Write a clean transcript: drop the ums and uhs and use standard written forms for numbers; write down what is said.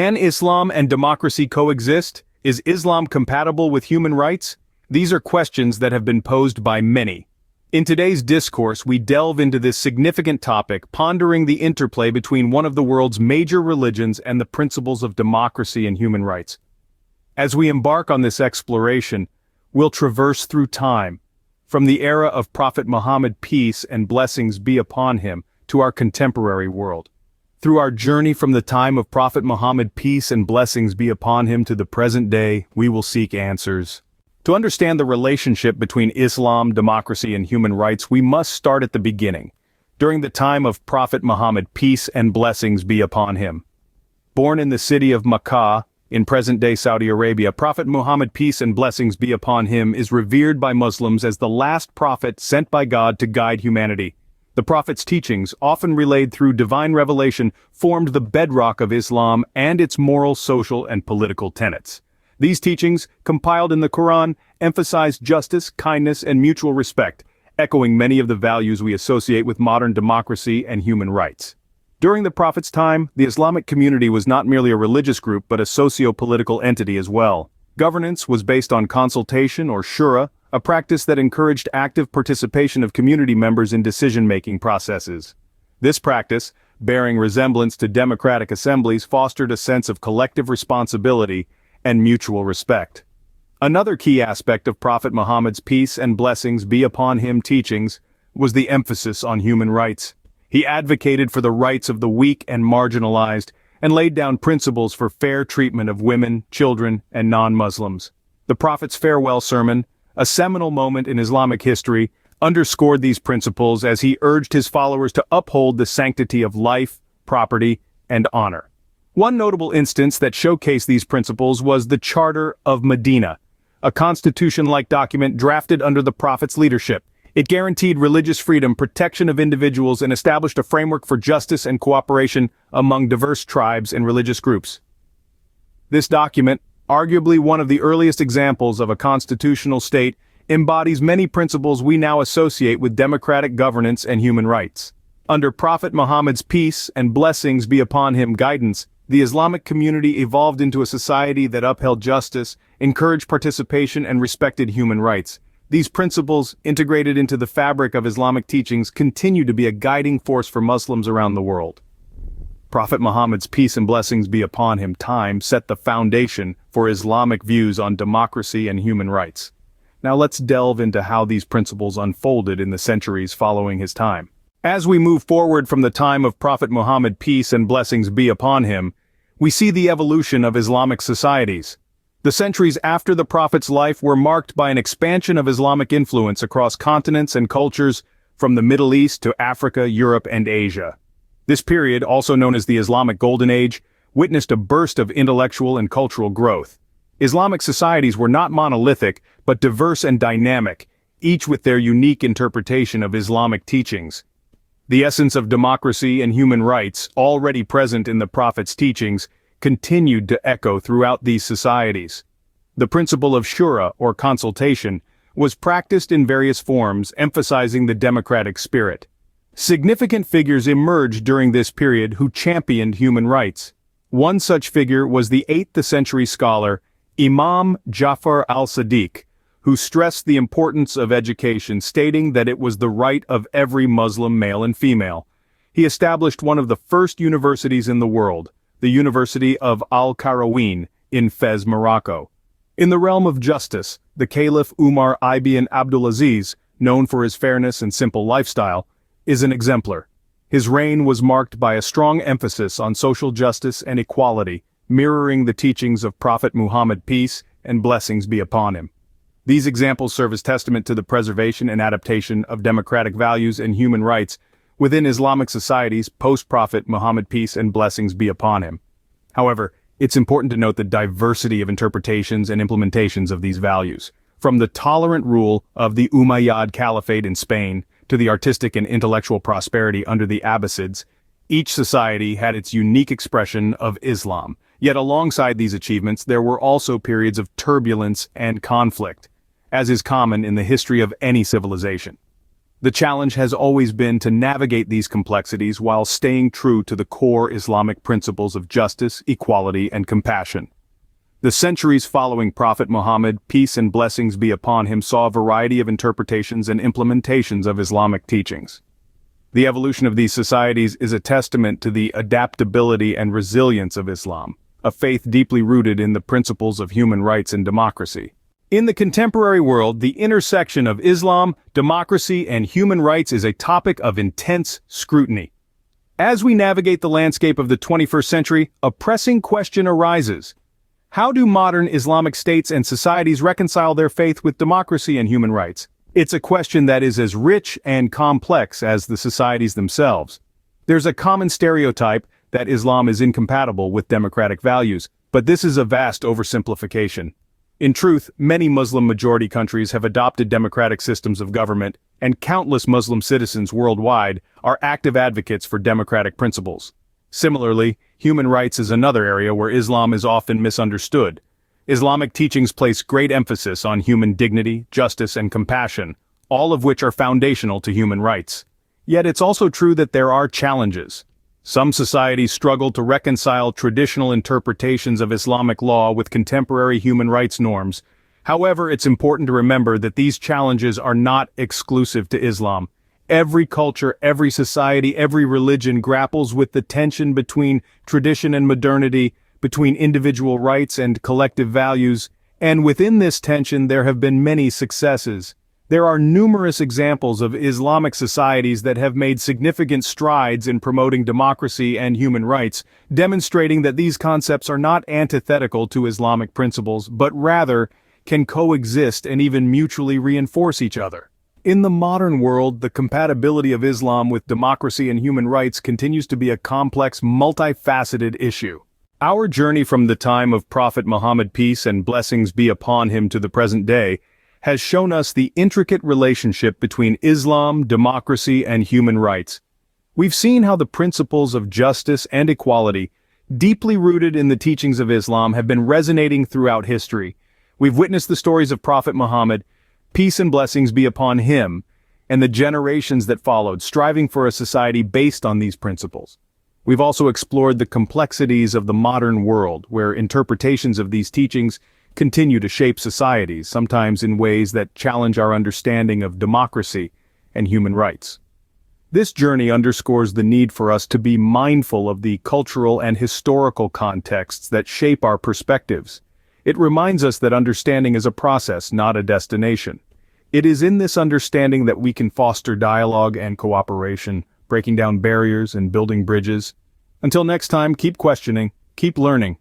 Can Islam and democracy coexist? Is Islam compatible with human rights? These are questions that have been posed by many. In today's discourse, we delve into this significant topic, pondering the interplay between one of the world's major religions and the principles of democracy and human rights. As we embark on this exploration, we'll traverse through time, from the era of Prophet Muhammad, peace and blessings be upon him, to our contemporary world. Through our journey from the time of Prophet Muhammad, peace and blessings be upon him, to the present day, we will seek answers. To understand the relationship between Islam, democracy and human rights, we must start at the beginning, during the time of Prophet Muhammad, peace and blessings be upon him. Born in the city of Makkah, in present-day Saudi Arabia, Prophet Muhammad, peace and blessings be upon him, is revered by Muslims as the last prophet sent by God to guide humanity. The prophet's teachings, often relayed through divine revelation, formed the bedrock of Islam and its moral, social and political tenets. These teachings, compiled in the Quran, emphasize justice, kindness, and mutual respect, echoing many of the values we associate with modern democracy and human rights. During the Prophet's time, the Islamic community was not merely a religious group but a socio-political entity as well. Governance was based on consultation or shura, a practice that encouraged active participation of community members in decision-making processes. This practice, bearing resemblance to democratic assemblies, fostered a sense of collective responsibility and mutual respect. Another key aspect of Prophet Muhammad's peace and blessings be upon him teachings was the emphasis on human rights. He advocated for the rights of the weak and marginalized, and laid down principles for fair treatment of women, children, and non-Muslims. The Prophet's farewell sermon, a seminal moment in Islamic history, underscored these principles as he urged his followers to uphold the sanctity of life, property, and honor. One notable instance that showcased these principles was the Charter of Medina, a constitution-like document drafted under the Prophet's leadership. It guaranteed religious freedom, protection of individuals, and established a framework for justice and cooperation among diverse tribes and religious groups. This document, arguably one of the earliest examples of a constitutional state, embodies many principles we now associate with democratic governance and human rights. Under Prophet Muhammad's peace and blessings be upon him guidance, the Islamic community evolved into a society that upheld justice, encouraged participation, and respected human rights. These principles, integrated into the fabric of Islamic teachings, continue to be a guiding force for Muslims around the world. Prophet Muhammad's peace and blessings be upon him time set the foundation for Islamic views on democracy and human rights. Now let's delve into how these principles unfolded in the centuries following his time. As we move forward from the time of Prophet Muhammad, peace and blessings be upon him, we see the evolution of Islamic societies. The centuries after the Prophet's life were marked by an expansion of Islamic influence across continents and cultures, from the Middle East to Africa, Europe, and Asia. This period, also known as the Islamic Golden Age, witnessed a burst of intellectual and cultural growth. Islamic societies were not monolithic, but diverse and dynamic, each with their unique interpretation of Islamic teachings. The essence of democracy and human rights, already present in the Prophet's teachings, continued to echo throughout these societies. The principle of shura, or consultation, was practiced in various forms, emphasizing the democratic spirit. Significant figures emerged during this period who championed human rights. One such figure was the 8th century scholar, Imam Ja'far al-Sadiq, who stressed the importance of education, stating that it was the right of every Muslim male and female. He established one of the first universities in the world, the University of Al-Qarawiyyin in Fez, Morocco. In the realm of justice, the Caliph Umar ibn Abdulaziz, known for his fairness and simple lifestyle, is an exemplar. His reign was marked by a strong emphasis on social justice and equality, mirroring the teachings of Prophet Muhammad, peace and blessings be upon him. These examples serve as testament to the preservation and adaptation of democratic values and human rights within Islamic societies post-Prophet Muhammad, peace and blessings be upon him. However, it's important to note the diversity of interpretations and implementations of these values. From the tolerant rule of the Umayyad Caliphate in Spain to the artistic and intellectual prosperity under the Abbasids, each society had its unique expression of Islam. Yet alongside these achievements, there were also periods of turbulence and conflict, as is common in the history of any civilization. The challenge has always been to navigate these complexities while staying true to the core Islamic principles of justice, equality, and compassion. The centuries following Prophet Muhammad, peace and blessings be upon him, saw a variety of interpretations and implementations of Islamic teachings. The evolution of these societies is a testament to the adaptability and resilience of Islam, a faith deeply rooted in the principles of human rights and democracy. In the contemporary world, the intersection of Islam, democracy, and human rights is a topic of intense scrutiny. As we navigate the landscape of the 21st century, a pressing question arises. How do modern Islamic states and societies reconcile their faith with democracy and human rights? It's a question that is as rich and complex as the societies themselves. There's a common stereotype that Islam is incompatible with democratic values, but this is a vast oversimplification. In truth, many Muslim-majority countries have adopted democratic systems of government, and countless Muslim citizens worldwide are active advocates for democratic principles. Similarly, human rights is another area where Islam is often misunderstood. Islamic teachings place great emphasis on human dignity, justice, and compassion, all of which are foundational to human rights. Yet it's also true that there are challenges. Some societies struggle to reconcile traditional interpretations of Islamic law with contemporary human rights norms. However, it's important to remember that these challenges are not exclusive to Islam. Every culture, every society, every religion grapples with the tension between tradition and modernity, between individual rights and collective values, and within this tension there have been many successes. There are numerous examples of Islamic societies that have made significant strides in promoting democracy and human rights, demonstrating that these concepts are not antithetical to Islamic principles, but rather can coexist and even mutually reinforce each other. In the modern world, the compatibility of Islam with democracy and human rights continues to be a complex, multifaceted issue. Our journey from the time of Prophet Muhammad, peace and blessings be upon him, to the present day, has shown us the intricate relationship between Islam, democracy, and human rights. We've seen how the principles of justice and equality, deeply rooted in the teachings of Islam, have been resonating throughout history. We've witnessed the stories of Prophet Muhammad, peace and blessings be upon him, and the generations that followed, striving for a society based on these principles. We've also explored the complexities of the modern world, where interpretations of these teachings continue to shape societies, sometimes in ways that challenge our understanding of democracy and human rights. This journey underscores the need for us to be mindful of the cultural and historical contexts that shape our perspectives. It reminds us that understanding is a process, not a destination. It is in this understanding that we can foster dialogue and cooperation, breaking down barriers and building bridges. Until next time, keep questioning, keep learning,